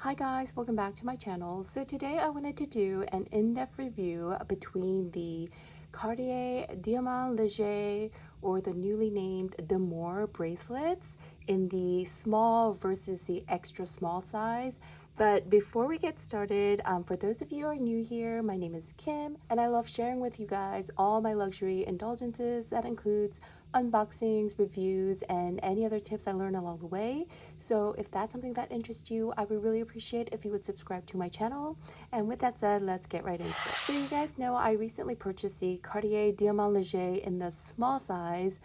Hi guys, welcome back to my channel. So today I wanted to do an in-depth review between the Cartier Diamants Legers, or the newly named D'Amour bracelets, in the small versus the extra small size. But before we get started, for those of you who are new here, my name is Kim, and I love sharing with you guys all my luxury indulgences. That includes unboxings, reviews, and any other tips I learn along the way. So if that's something that interests you, I would really appreciate if you would subscribe to my channel. And with that said, let's get right into it. So you guys know I recently purchased the Cartier Diamants Legers in the small size,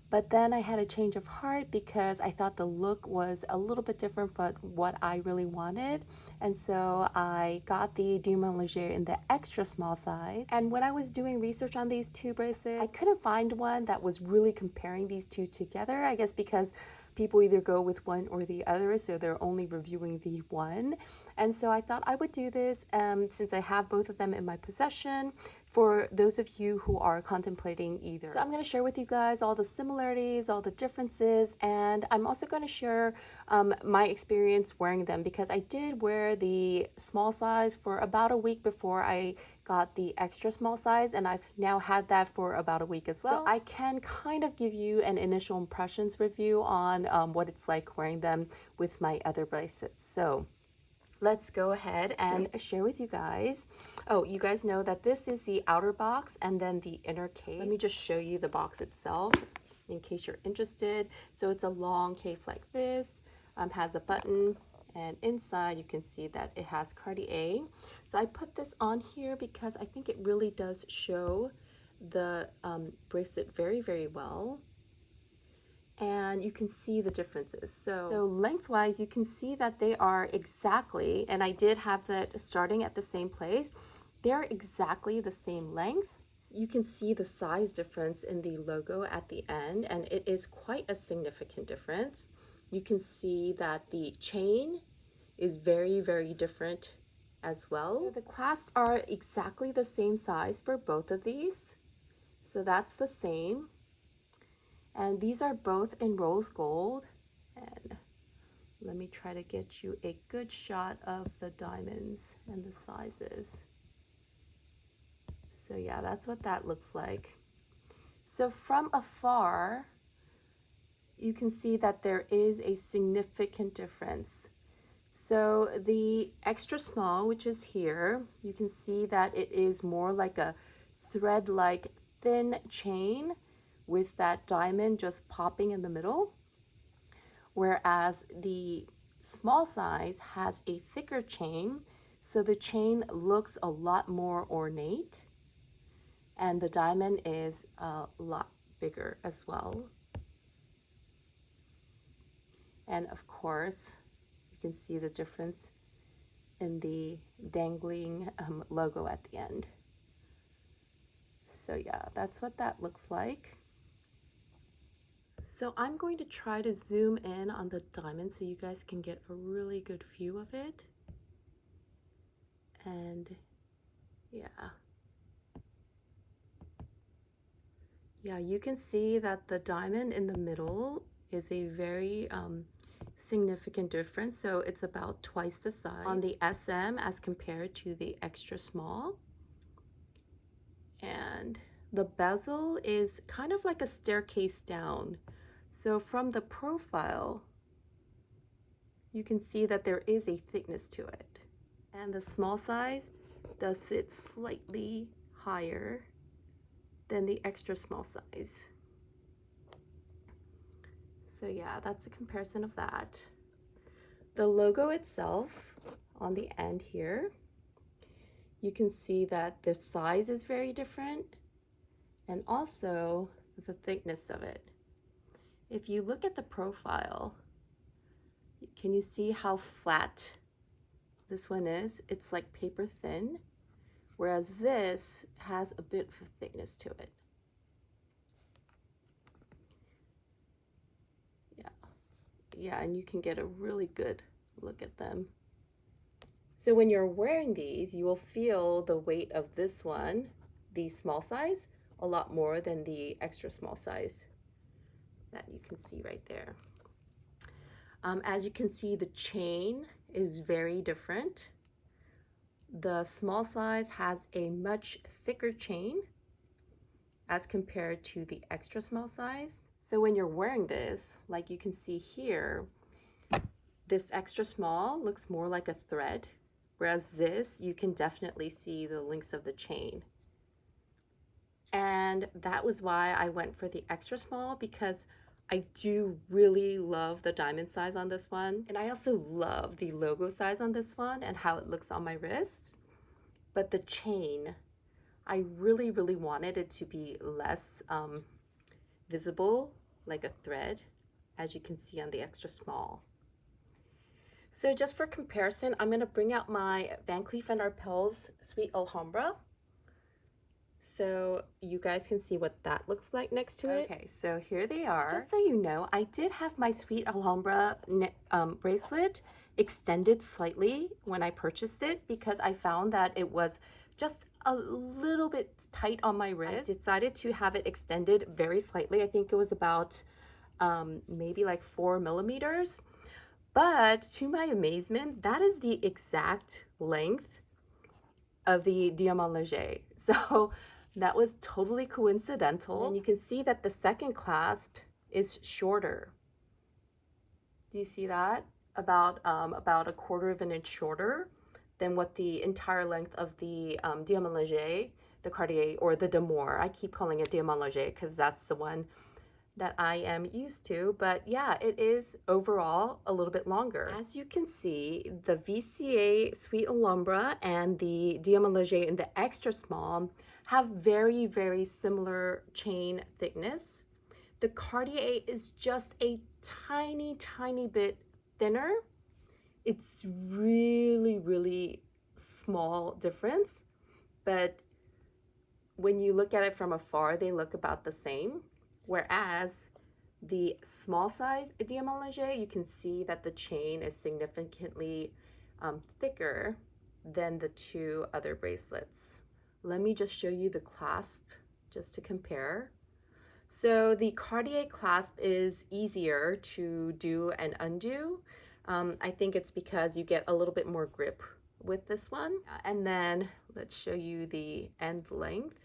but then I had a change of heart because I thought the look was a little bit different from what I really wanted. And so I got the Diamants Legers in the extra small size. And when I was doing research on these two bracelets, I couldn't find one that was really comparing these two together. I guess because people either go with one or the other, so they're only reviewing the one. And so I thought I would do this since I have both of them in my possession, for those of you who are contemplating either. So I'm going to share with you guys all the similarities, all the differences, and I'm also going to share my experience wearing them, because I did wear the small size for about a week before I got the extra small size, and I've now had that for about a week as well. So I can kind of give you an initial impressions review on what it's like wearing them with my other bracelets. So let's go ahead and share with you guys. Oh, you guys know that this is the outer box and then the inner case. Let me just show you the box itself in case you're interested. So it's a long case like this, has a button, and inside you can see that it has Cartier. So I put this on here because I think it really does show the bracelet very, very well. And you can see the differences. So lengthwise, you can see that they are exactly, and I did have that starting at the same place, they're exactly the same length. You can see the size difference in the logo at the end, and it is quite a significant difference. You can see that the chain is very, very different as well. The clasps are exactly the same size for both of these, so that's the same. And these are both in rose gold. And let me try to get you a good shot of the diamonds and the sizes. So yeah, that's what that looks like. So from afar, you can see that there is a significant difference. So the extra small, which is here, you can see that it is more like a thread-like thin chain with that diamond just popping in the middle, whereas the small size has a thicker chain, so the chain looks a lot more ornate, and the diamond is a lot bigger as well. And of course, you can see the difference in the dangling logo at the end. So yeah, that's what that looks like. So I'm going to try to zoom in on the diamond so you guys can get a really good view of it. And yeah, you can see that the diamond in the middle is a very significant difference. So it's about twice the size on the SM as compared to the extra small. And the bezel is kind of like a staircase down. So from the profile, you can see that there is a thickness to it. And the small size does sit slightly higher than the extra small size. So yeah, that's a comparison of that. The logo itself on the end here, you can see that the size is very different, and also the thickness of it. If you look at the profile, can you see how flat this one is? It's like paper thin, whereas this has a bit of thickness to it. Yeah, and you can get a really good look at them. So when you're wearing these, you will feel the weight of this one, the small size, a lot more than the extra small size that you can see right there. As you can see, the chain is very different. The small size has a much thicker chain as compared to the extra small size. So when you're wearing this, like you can see here, this extra small looks more like a thread, whereas this, you can definitely see the links of the chain. And that was why I went for the extra small, because I do really love the diamond size on this one. And I also love the logo size on this one and how it looks on my wrist. But the chain, I really, really wanted it to be less visible, like a thread, as you can see on the extra small. So just for comparison, I'm going to bring out my Van Cleef & Arpels Sweet Alhambra, so you guys can see what that looks like next to it. Okay, so here they are. Just so you know, I did have my Sweet Alhambra bracelet extended slightly when I purchased it, because I found that it was just a little bit tight on my wrist. I decided to have it extended very slightly. I think it was about maybe like 4 millimeters. But to my amazement, that is the exact length of the Diamants Legers. So that was totally coincidental. And you can see that the second clasp is shorter. Do you see that? About a 1/4 of an inch shorter than what the entire length of the Diamants Legers, the Cartier, or the D'Amour. I keep calling it Diamants Legers because that's the one that I am used to, but yeah, it is overall a little bit longer. As you can see, the VCA Sweet Alhambra and the Diamants Legers in the extra small have very, very similar chain thickness. The Cartier is just a tiny, tiny bit thinner. It's really, really small difference, but when you look at it from afar, they look about the same. Whereas the small size Diamants Legers, you can see that the chain is significantly thicker than the two other bracelets. Let me just show you the clasp just to compare. So the Cartier clasp is easier to do and undo. I think it's because you get a little bit more grip with this one. And then let's show you the end length.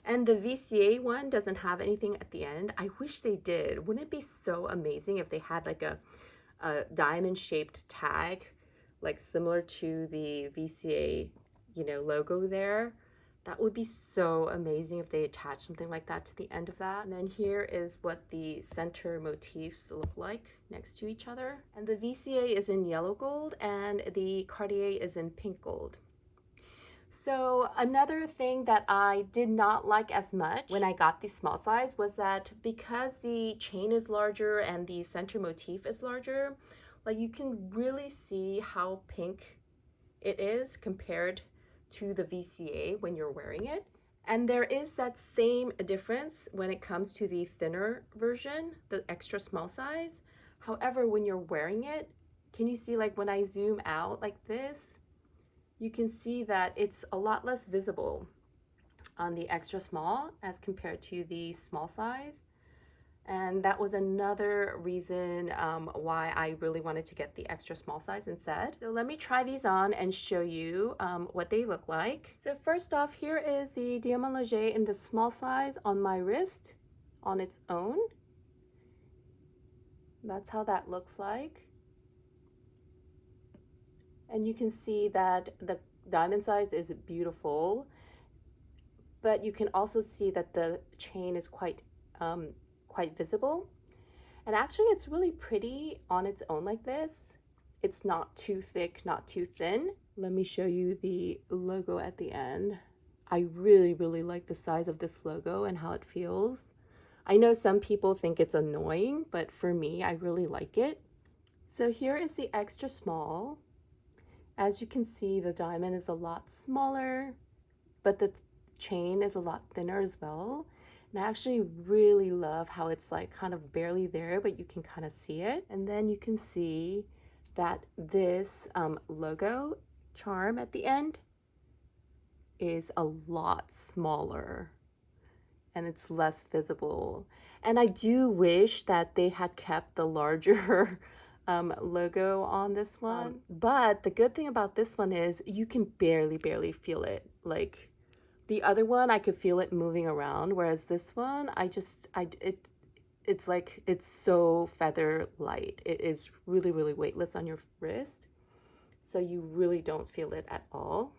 And the VCA one doesn't have anything at the end. I wish they did. Wouldn't it be so amazing if they had like a diamond shaped tag, like similar to the VCA, you know, logo there? That would be so amazing if they attached something like that to the end of that. And then here is what the center motifs look like next to each other. And the VCA is in yellow gold and the Cartier is in pink gold. So another thing that I did not like as much when I got the small size was that because the chain is larger and the center motif is larger, like you can really see how pink it is compared to the VCA when you're wearing it. And there is that same difference when it comes to the thinner version, the extra small size. However, when you're wearing it, can you see, like when I zoom out like this, you can see that it's a lot less visible on the extra small as compared to the small size. And that was another reason why I really wanted to get the extra small size instead. So let me try these on and show you what they look like. So first off, here is the Diamants Legers in the small size on my wrist on its own. That's how that looks like. And you can see that the diamond size is beautiful, but you can also see that the chain is quite visible. And actually it's really pretty on its own like this. It's not too thick, not too thin. Let me show you the logo at the end. I really, really like the size of this logo and how it feels. I know some people think it's annoying, but for me, I really like it. So here is the extra small. As you can see, the diamond is a lot smaller, but the chain is a lot thinner as well. And I actually really love how it's like kind of barely there, but you can kind of see it. And then you can see that this logo charm at the end is a lot smaller and it's less visible. And I do wish that they had kept the larger logo on this one. But the good thing about this one is you can barely feel it. Like the other one, I could feel it moving around, whereas this one, it's like, it's so feather light. It is really weightless on your wrist, so you really don't feel it at all.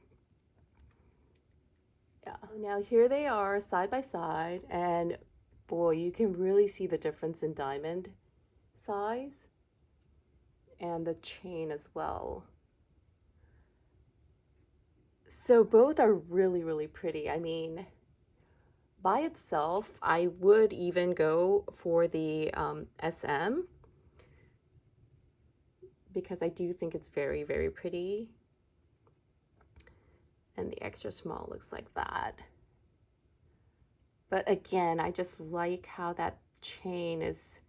Yeah. Now here they are side by side, and boy, you can really see the difference in diamond size and the chain as well. So both are really pretty. I mean, by itself, I would even go for the SM, because I do think it's very pretty. And the extra small looks like that. But again, I just like how that chain is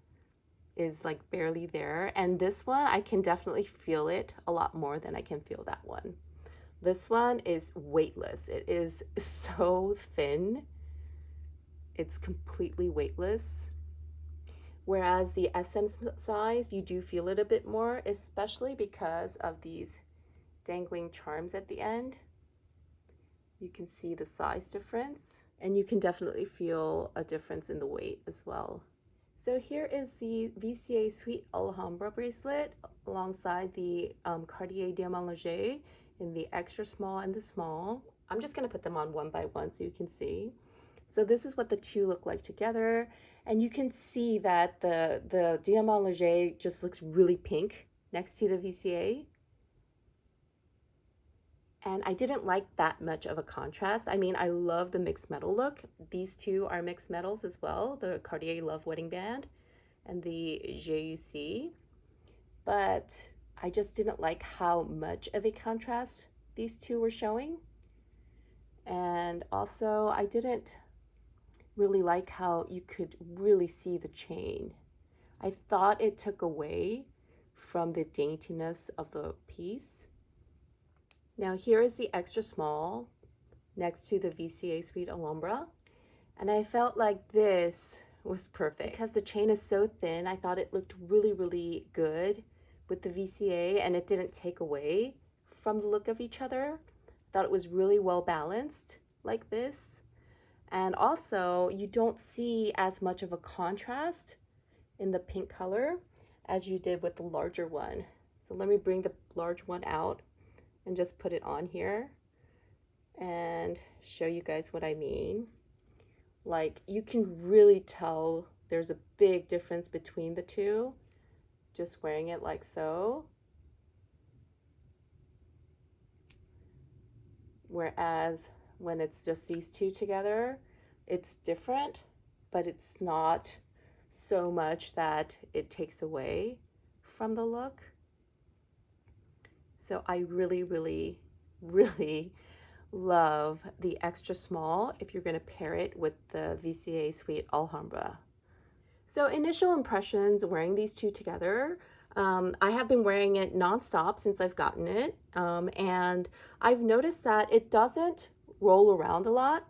like barely there. And this one, I can definitely feel it a lot more than I can feel that one. This one is weightless. It is so thin. It's completely weightless. Whereas the SM size, you do feel it a bit more, especially because of these dangling charms at the end. You can see the size difference, and you can definitely feel a difference in the weight as well. So here is the VCA Sweet Alhambra bracelet alongside the Cartier Diamants Legers in the extra small and the small. I'm just going to put them on one by one so you can see. So this is what the two look like together, and you can see that the Diamants Legers just looks really pink next to the VCA. And I didn't like that much of a contrast. I mean, I love the mixed metal look. These two are mixed metals as well, the Cartier Love Wedding Band and the Xoxo. But I just didn't like how much of a contrast these two were showing. And also, I didn't really like how you could really see the chain. I thought it took away from the daintiness of the piece. Now here is the extra small next to the VCA Sweet Alhambra, and I felt like this was perfect because the chain is so thin. I thought it looked really good with the VCA, and it didn't take away from the look of each other. I thought it was really well balanced like this, and also you don't see as much of a contrast in the pink color as you did with the larger one. So let me bring the large one out and just put it on here and show you guys what I mean. Like, you can really tell there's a big difference between the two just wearing it like so. Whereas when it's just these two together, it's different, but it's not so much that it takes away from the look. So I really love the extra small if you're going to pair it with the VCA Sweet Alhambra. So initial impressions wearing these two together, I have been wearing it nonstop since I've gotten it, and I've noticed that it doesn't roll around a lot.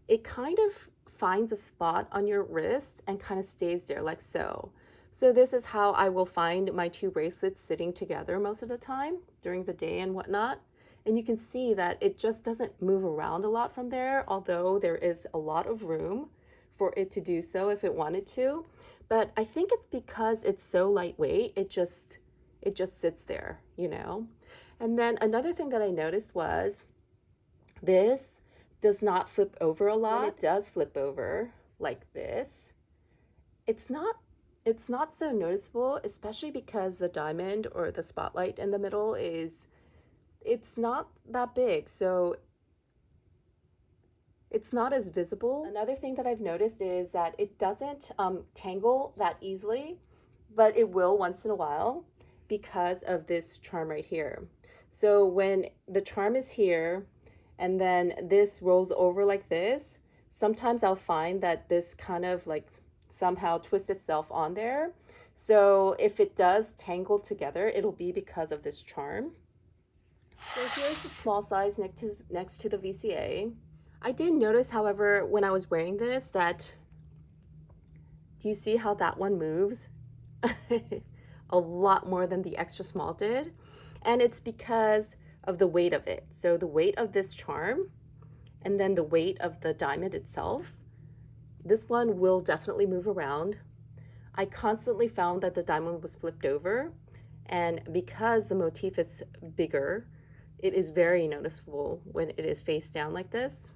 It kind of finds a spot on your wrist and kind of stays there like so. So this is how I will find my two bracelets sitting together most of the time during the day and whatnot. And you can see that it just doesn't move around a lot from there, although there is a lot of room for it to do so if it wanted to. But I think it's because it's so lightweight, it just sits there, you know. And then another thing that I noticed was this does not flip over a lot. When it does flip over like this, it's not so noticeable, especially because the diamond or the spotlight in the middle it's not that big, so it's not as visible. Another thing that I've noticed is that it doesn't tangle that easily, but it will once in a while because of this charm right here. So when the charm is here and then this rolls over like this, sometimes I'll find that this kind of like somehow twists itself on there. So if it does tangle together, it'll be because of this charm. So here's the small size next to the VCA. I did notice, however, when I was wearing this that, do you see how that one moves? a lot more than the extra small did. And it's because of the weight of it. So the weight of this charm and then the weight of the diamond itself, this one will definitely move around. I constantly found that the diamond was flipped over, and because the motif is bigger, it is very noticeable when it is face down like this.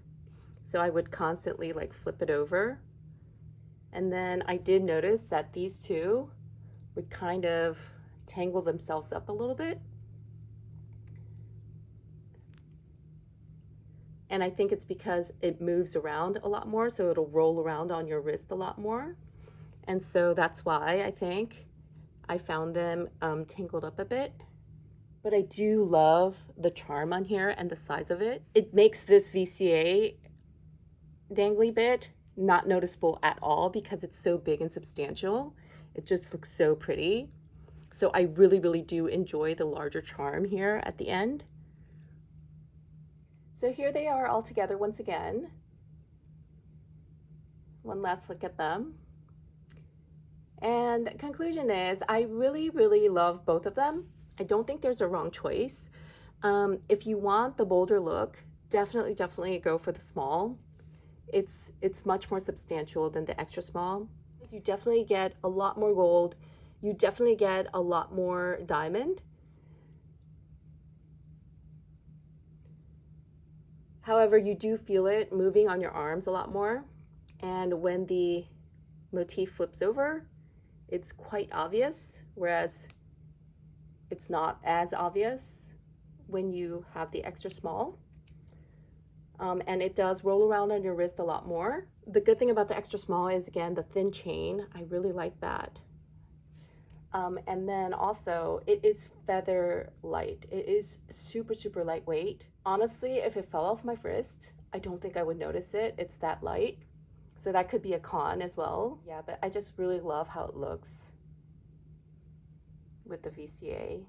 So I would constantly like flip it over. And then I did notice that these two would kind of tangle themselves up a little bit. And I think it's because it moves around a lot more, so it'll roll around on your wrist a lot more. And so that's why I think I found them tangled up a bit. But I do love the charm on here and the size of it. It makes this VCA dangly bit not noticeable at all because it's so big and substantial. It just looks so pretty. So I really, really do enjoy the larger charm here at the end. So here they are all together once again. One last look at them. And the conclusion is I really, really love both of them. I don't think there's a wrong choice. If you want the bolder look, definitely go for the small. It's much more substantial than the extra small. You definitely get a lot more gold. You definitely get a lot more diamond. However, you do feel it moving on your arms a lot more. And when the motif flips over, it's quite obvious, whereas it's not as obvious when you have the extra small. And it does roll around on your wrist a lot more. The good thing about the extra small is, again, the thin chain. I really like that. And then also, it is feather light. It is super, super lightweight. Honestly, if it fell off my wrist, I don't think I would notice it. It's that light. So that could be a con as well. Yeah, but I just really love how it looks with the VCA.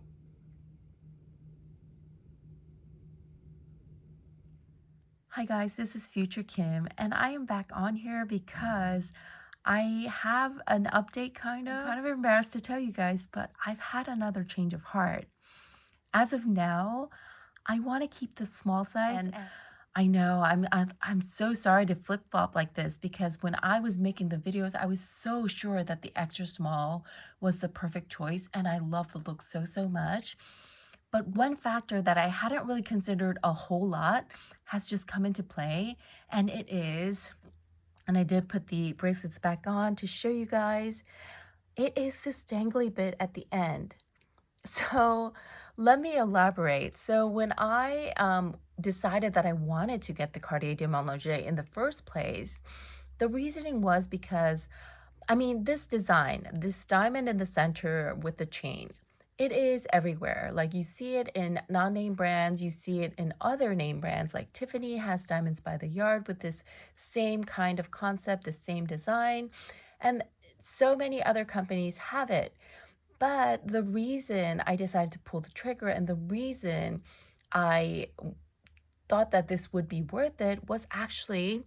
Hi guys, this is Future Kim, and I am back on here because I have an update kind of. I'm kind of embarrassed to tell you guys, but I've had another change of heart. As of now, I want to keep the small size. And I know I'm so sorry to flip-flop like this because when I was making the videos, I was so sure that the extra small was the perfect choice, and I love the look so much. But one factor that I hadn't really considered a whole lot has just come into play, and it is, and I did put the bracelets back on to show you guys, it is this dangly bit at the end. So let me elaborate. So when I decided that I wanted to get the Cartier Diamants Legers in the first place, the reasoning was because, I mean, this design, this diamond in the center with the chain, it is everywhere. Like you see it in non-name brands, you see it in other name brands, like Tiffany has Diamonds by the Yard with this same kind of concept, the same design, and so many other companies have it. But the reason I decided to pull the trigger and the reason I thought that this would be worth it was actually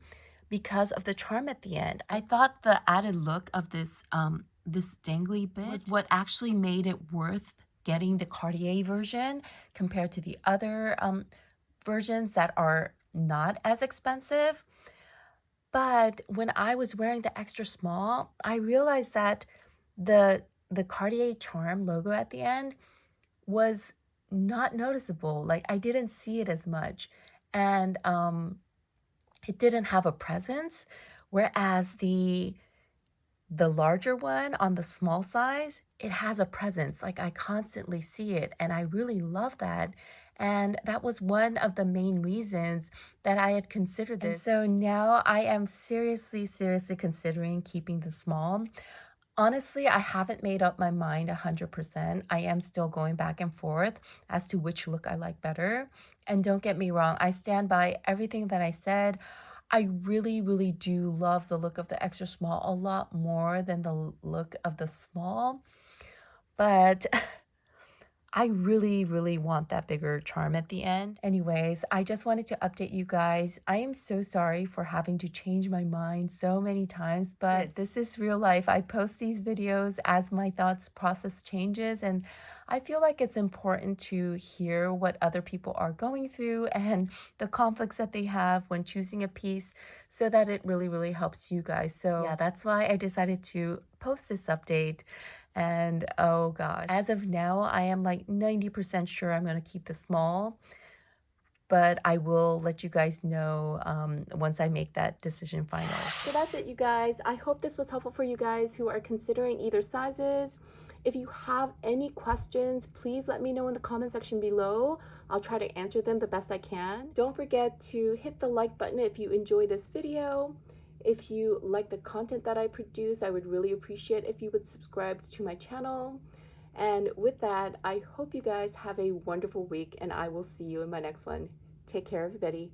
because of the charm at the end. I thought the added look of this dangly bit was what actually made it worth getting the Cartier version compared to the other versions that are not as expensive. But when I was wearing the extra small, I realized that the Cartier charm logo at the end was not noticeable. Like I didn't see it as much. And it didn't have a presence, whereas the larger one on the small size, it has a presence. Like I constantly see it, and I really love that. And that was one of the main reasons that I had considered this. And so now I am seriously considering keeping the small. Honestly, I haven't made up my mind 100%. I am still going back and forth as to which look I like better. And don't get me wrong, I stand by everything that I said. I really do love the look of the extra small a lot more than the look of the small. But I really, really want that bigger charm at the end. Anyways, I just wanted to update you guys. I am so sorry for having to change my mind so many times, but this is real life. I post these videos as my thoughts process changes, and I feel like it's important to hear what other people are going through and the conflicts that they have when choosing a piece so that it really, really helps you guys. So, yeah, that's why I decided to post this update. And oh gosh, as of now, I am like 90% sure I'm going to keep the small, but I will let you guys know once I make that decision final. So that's it, you guys. I hope this was helpful for you guys who are considering either sizes. If you have any questions, please let me know in the comment section below. I'll try to answer them the best I can. Don't forget to hit the like button if you enjoy this video. If you like the content that I produce, I would really appreciate if you would subscribe to my channel. And with that, I hope you guys have a wonderful week, and I will see you in my next one. Take care, everybody.